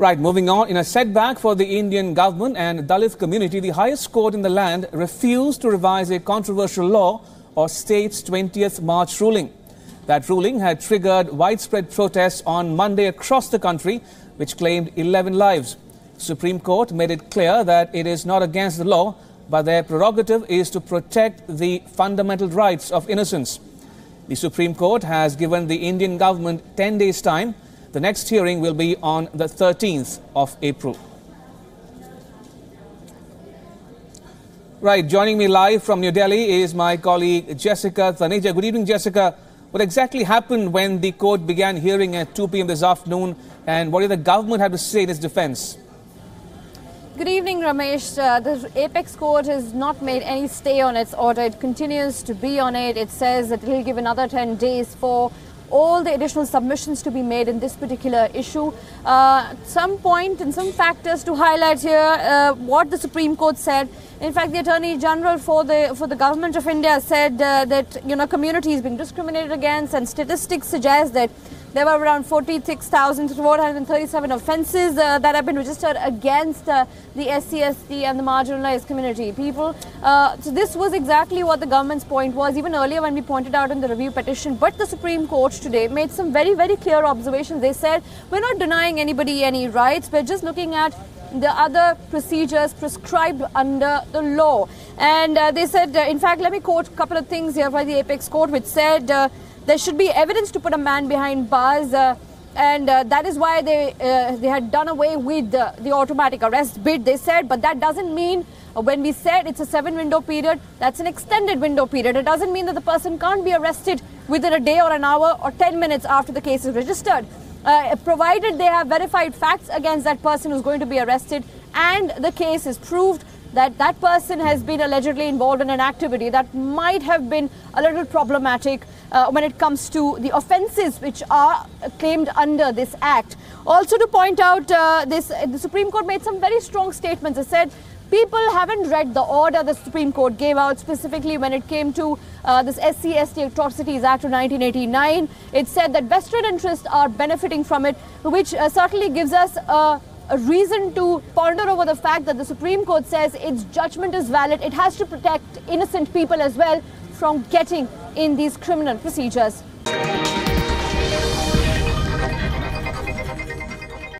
Right, moving on. In a setback for the Indian government and Dalit community, the highest court in the land refused to revise a controversial law or state's 20th March ruling. That ruling had triggered widespread protests on Monday across the country, which claimed 11 lives. The Supreme Court made it clear that it is not against the law, but their prerogative is to protect the fundamental rights of innocents. The Supreme Court has given the Indian government 10 days' time. The next hearing will be on the 13th of April. Right, joining me live from New Delhi is my colleague Jessica Thaneja. Good evening, Jessica. What exactly happened when the court began hearing at 2 p.m. this afternoon, and what did the government have to say in its defense? Good evening, Ramesh. The Apex Court has not made any stay on its order. It continues to be on it. It says that it will give another 10 days for all the additional submissions to be made in this particular issue. Some point and some factors to highlight here, what the Supreme Court said. In fact, the Attorney General for the Government of India said that community is being discriminated against, and statistics suggest that there were around 46,437 offences that have been registered against the SC/ST and the marginalised community people. So this was exactly what the government's point was, even earlier when we pointed out in the review petition. But the Supreme Court today made some very, very clear observations. They said, we're not denying anybody any rights, we're just looking at the other procedures prescribed under the law. And they said, in fact, let me quote a couple of things here by the Apex Court, which said, there should be evidence to put a man behind bars, and that is why they had done away with the automatic arrest bid, they said. But that doesn't mean, when we said it's a 7-window period, that's an extended window period. It doesn't mean that the person can't be arrested within a day or an hour or 10 minutes after the case is registered, provided they have verified facts against that person who's going to be arrested, and the case is proved that that person has been allegedly involved in an activity that might have been a little problematic when it comes to the offences which are claimed under this act. Also to point out, the Supreme Court made some very strong statements. It said people haven't read the order the Supreme Court gave out, specifically when it came to this SC/ST Atrocities Act of 1989. It said that vested interests are benefiting from it, which certainly gives us a reason to ponder over the fact that the Supreme Court says its judgment is valid. It has to protect innocent people as well from getting in these criminal procedures.